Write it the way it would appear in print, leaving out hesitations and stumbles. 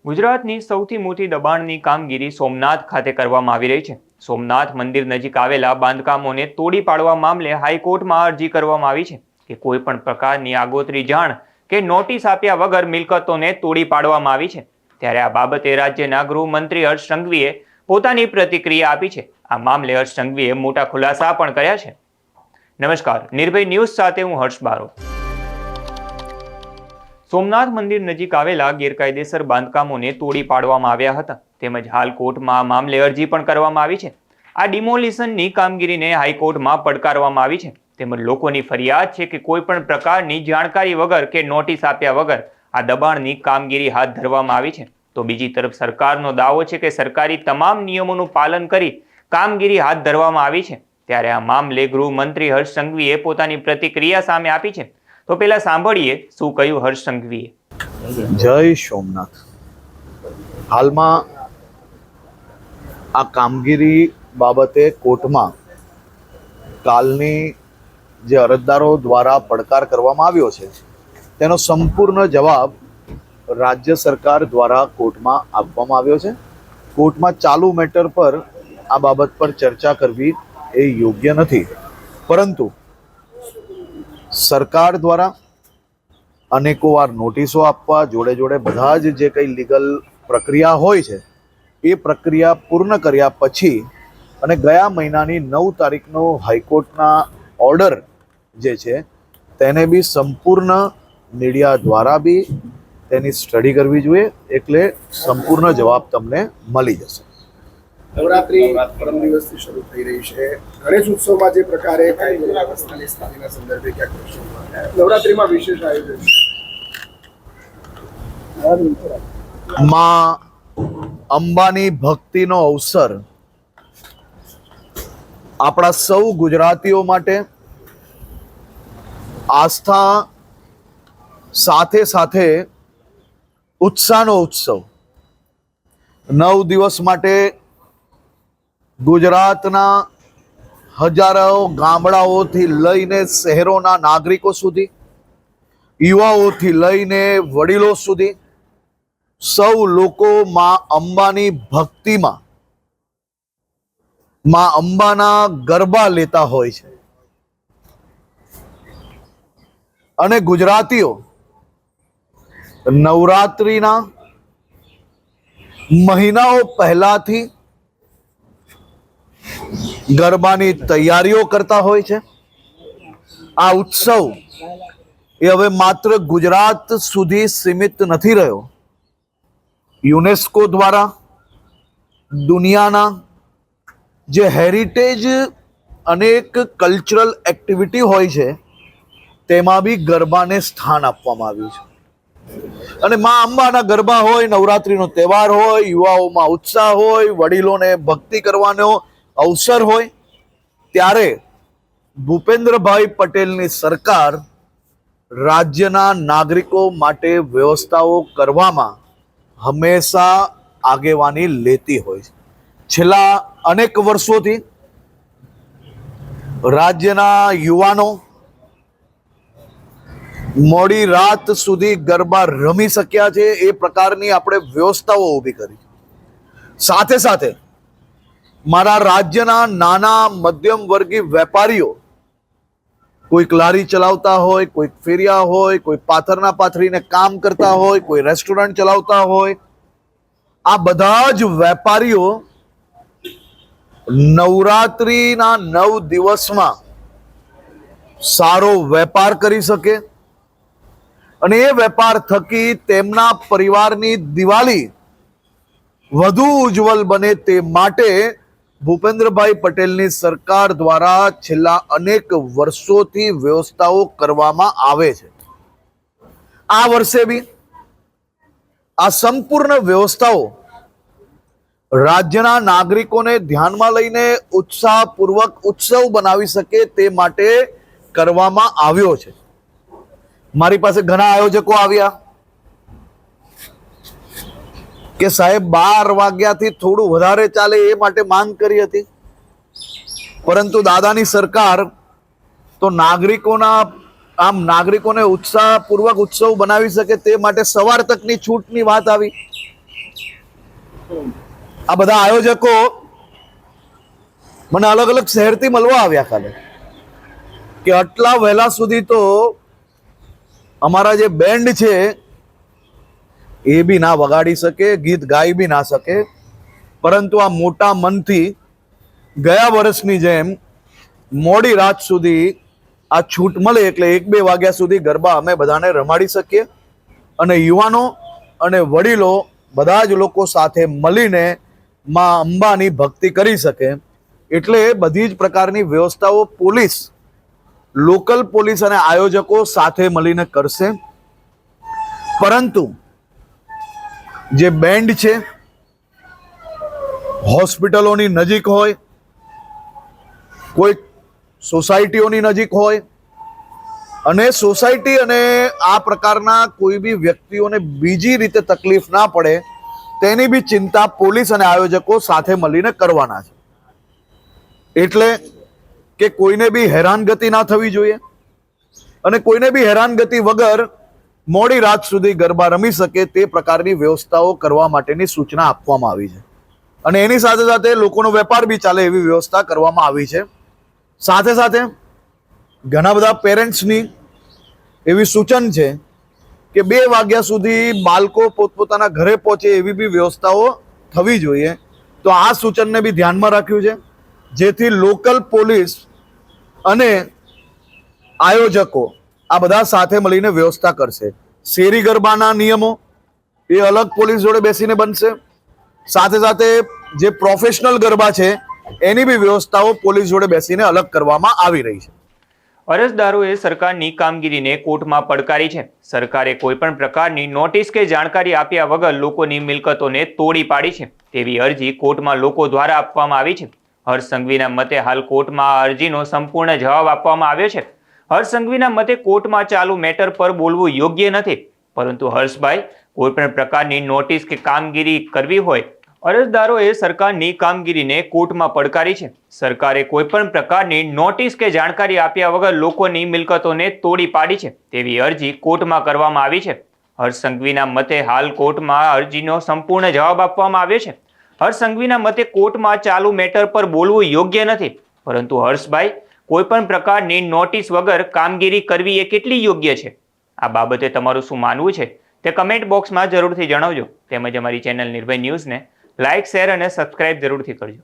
ગુજરાતની સૌથી મોટી દબાણની કામગીરી સોમનાથ ખાતે કરવામાં આવી રહી છે। સોમનાથ મંદિર નજીક આવેલા બાંધકામોને તોડી પાડવા મામલે હાઈકોર્ટમાં અરજી કરવામાં આવી છે કે કોઈ પણ પ્રકારની આગોતરી જાણ કે નોટિસ આપ્યા વગર મિલકતોને તોડી પાડવામાં આવી છે। ત્યારે આ બાબતે રાજ્યના ગૃહમંત્રી હર્ષ સંઘવીએ પોતાની પ્રતિક્રિયા આપી છે। આ મામલે હર્ષ સંઘવીએ મોટા ખુલાસા પણ કર્યા છે। નમસ્કાર, નિર્ભય ન્યૂઝ સાથે હું હર્ષ બારોટ। સોમનાથ મંદિર નજીક આવેલા ગેરકાયદેસર બાંધકામોને તોડી પાડવામાં આવ્યા હતા, તેમજ હાલ કોર્ટમાં આ મામલે અરજી પણ કરવામાં આવી છે। આ ડિમોલિશનની કામગીરીને હાઈકોર્ટમાં પડકારવામાં આવી છે, તેમજ લોકોની ફરિયાદ છે કે કોઈ પણ પ્રકારની જાણકારી વગર કે નોટિસ આપ્યા વગર આ દબાણની કામગીરી હાથ ધરવામાં આવી છે। તો બીજી તરફ સરકારનો દાવો છે કે સરકારી તમામ નિયમોનું પાલન કરી કામગીરી હાથ ધરવામાં આવી છે। ત્યારે આ મામલે ગૃહમંત્રી હર્ષ સંઘવીએ પોતાની પ્રતિક્રિયા સામે આપી છે। તો પહેલા સાંભળીએ શું કહ્યું હર્ષ સંઘવીએ। જય સોમનાથ। હાલમાં આ કામગીરી બાબતે કોર્ટમાં કાલની જે અરજદારો દ્વારા પડકાર કરવામાં આવ્યો છે તેનો સંપૂર્ણ જવાબ રાજ્ય સરકાર દ્વારા કોર્ટમાં આપવામાં આવ્યો છે। કોર્ટમાં ચાલુ મેટર પર આ બાબત પર ચર્ચા કરવી એ યોગ્ય નથી, પરંતુ સરકાર દ્વારા અનેકો વાર નોટિસો આપવા જોડે જોડે બધા જ જે કંઈ લીગલ પ્રક્રિયા હોય છે એ પ્રક્રિયા પૂર્ણ કર્યા પછી અને ગયા મહિનાની 9 તારીખનો હાઈકોર્ટના ઓર્ડર જે છે તેને બી સંપૂર્ણ મીડિયા દ્વારા બી તેની સ્ટડી કરવી જોઈએ, એટલે સંપૂર્ણ જવાબ તમને મળી જશે। નવરાત્રી પરમ દિવસથી શરૂ થઈ રહી છે। ગણેશ ઉત્સવમાં જે પ્રકારે સ્થાનિકના સંદર્ભે ક્યાંક નવરાત્રીમાં વિશેષ આયોજન માં અંબાની ભક્તિનો અવસર આપણા સૌ ગુજરાતીઓ માટે આસ્થા સાથે સાથે ઉત્સાહનો ઉત્સવ। 9 દિવસ માટે ગુજરાતના હજારો ગામડાઓથી લઈને શહેરોના નાગરિકો સુધી, યુવાઓથી લઈને વડીલો સુધી સૌ લોકો માં અંબાની ભક્તિમાં માં અંબાના ગરબા લેતા હોય છે। અને ગુજરાતીઓ નવરાત્રિના મહિનાઓ પહેલાથી ગરબાની તૈયારીઓ કરતા હોય છે। આ ઉત્સવ એ હવે માત્ર ગુજરાત સુધી સીમિત નથી રહ્યો। યુનેસ્કો દ્વારા દુનિયાના જે હેરિટેજ અનેક કલ્ચરલ એક્ટિવિટી હોય છે તેમાં બી ગરબાને સ્થાન આપવામાં આવ્યું છે। અને મા અંબાના ગરબા હોય, નવરાત્રિનો તહેવાર હોય, યુવાઓમાં ઉત્સાહ હોય, વડીલોને ભક્તિ કરવાનો અવસર હોય, ત્યારે ભૂપેન્દ્રભાઈ પટેલની સરકાર રાજ્યના નાગરિકો માટે વ્યવસ્થાઓ કરવામાં હંમેશા આગેવાની લેતી હોય છે। છેલ્લા અનેક વર્ષોથી રાજ્યના યુવાનો મોડી રાત સુધી ગરબા રમી શક્યા છે એ પ્રકારની આપણે વ્યવસ્થાઓ ઊભી કરી। સાથે સાથે મારા રાજ્યના નાના મધ્યમ વર્ગીય વેપારીઓ, કોઈક લારી ચલાવતા હોય, કોઈક ફેરિયા હોય, કોઈ પાથરના પાથરીને કામ કરતા હોય, કોઈ રેસ્ટોરન્ટ ચલાવતા હોય, આ બધા જ વેપારીઓ નવરાત્રિના 9 દિવસમાં સારો વેપાર કરી શકે અને એ વેપાર થકી તેમના પરિવારની દિવાળી વધુ ઉજ્જવલ બને તે માટે ભૂપેન્દ્રભાઈ પટેલની સરકાર દ્વારા છેલ્લા અનેક વર્ષોથી વ્યવસ્થાઓ કરવામાં આવે છે। આ વર્ષે બી આ સંપૂર્ણ વ્યવસ્થાઓ રાજ્યના નાગરિકોને ધ્યાનમાં લઈને ઉત્સાહપૂર્વક ઉત્સવ બનાવી શકે તે માટે કરવામાં આવ્યો છે। મારી પાસે ઘણા આયોજકો આવ્યા કે સાહેબ 12 વાગ્યાથી થોડું વધારે ચાલે એ માટે માંગ કરી હતી, પરંતુ દાદાની સરકાર તો નાગરિકોને ઉત્સાહપૂર્વક ઉત્સવ બનાવી શકે તે માટે સવાર તકની છૂટની વાત આવી। આ બધા આયોજકો મને અલગ અલગ શહેરથી મળવા આવ્યા કાલે કે આટલા વહેલા સુધી તો અમારા જે બેન્ડ છે એ બી ના વગાડી શકે, ગીત ગાઈ બી ના શકે, પરંતુ આ મોટા મનથી ગયા વર્ષની જેમ મોડી રાત સુધી આ છૂટ મળે એટલે 1-2 વાગ્યા સુધી ગરબા અમે બધાને રમાડી શકીએ અને યુવાનો અને વડીલો બધા જ લોકો સાથે મળીને માં અંબાની ભક્તિ કરી શકે. એટલે બધી જ પ્રકારની વ્યવસ્થાઓ પોલીસ, લોકલ પોલીસ અને આયોજકો સાથે મળીને કરશે. પરંતુ જે બેન્ડ છે હોસ્પિટલોની નજીક હોય, કોઈ સોસાયટીઓની નજીક હોય અને સોસાયટી અને આ પ્રકારના કોઈ બી વ્યક્તિઓને બીજી રીતે તકલીફ ના પડે તેની બી ચિંતા પોલીસ અને આયોજકો સાથે મળીને કરવાના છે. એટલે કે કોઈને બી હેરાનગતિ ના થવી જોઈએ અને કોઈને બી હેરાનગતિ વગર મોડી રાત સુધી ગરબા રમી શકે તે પ્રકારની વ્યવસ્થાઓ કરવા માટેની સૂચના આપવામાં આવી છે. અને એની સાથે સાથે લોકોનો વેપાર બી ચાલે એવી વ્યવસ્થા કરવામાં આવી છે. સાથે સાથે ઘણા બધા પેરેન્ટ્સની એવી સૂચન છે કે 2 વાગ્યા સુધી બાળકો પોતપોતાના ઘરે પહોંચે એવી બી વ્યવસ્થાઓ થવી જોઈએ. તો આ સૂચનને બી ધ્યાનમાં રાખ્યું છે, જેથી લોકલ પોલીસ અને આયોજકો આ બધા સાથે મળીને વ્યવસ્થા કરશે. શેરી ગરબાના નિયમો એ અલગ પોલીસ જોડે બેસીને બનશે. સાથે સાથે જે પ્રોફેશનલ ગરબા છે એની બી વ્યવસ્થાઓ પોલીસ જોડે બેસીને અલગ કરવામાં આવી રહી છે. અરજદારોએ સરકારની કામગીરીને કોર્ટમાં પડકારી છે. સરકારે કોઈપણ પ્રકારની નોટિસ કે જાણકારી આપ્યા વગર લોકોની મિલકતોને તોડી પાડી છે તેવી અરજી કોર્ટમાં લોકો દ્વારા આપવામાં આવી છે. હર્ષ સંઘવીના મતે હાલ કોર્ટમાં આ અરજીનો સંપૂર્ણ જવાબ આપવામાં આવ્યો છે. હર્ષ સંઘવીના મતે કોર્ટમાં ચાલુ મેટર પર બોલવું યોગ્ય નથી, પરંતુ હર્ષભાઈ કોઈપણ પ્રકારની નોટિસ કે કામગીરી કરવી હોય, અરજદારોએ સરકારની કામગીરીને કોર્ટમાં પડકારી છે. સરકારે કોઈપણ પ્રકારની નોટિસ કે જાણકારી આપ્યા વગર લોકોની મિલકતોને તોડી પાડી છે તેવી અરજી કોર્ટમાં કરવામાં આવી છે. હર્ષ સંઘવીના મતે હાલ કોર્ટમાં અરજીનો સંપૂર્ણ જવાબ આપવામાં આવ્યો છે. હર્ષ સંઘવીના મતે કોર્ટમાં ચાલુ મેટર પર બોલવું યોગ્ય નથી, પરંતુ હર્ષભાઈ કોઈપણ પ્રકારની નોટિસ વગર કામગીરી કરવી એ કેટલી યોગ્ય છે? આ બાબતે તમારું શું માનવું છે તે કમેન્ટ બોક્સમાં જરૂરથી જણાવજો. તેમજ અમારી ચેનલ નિર્ભય ન્યૂઝને લાઇક, શેર અને સબસ્ક્રાઇબ જરૂરથી કરજો.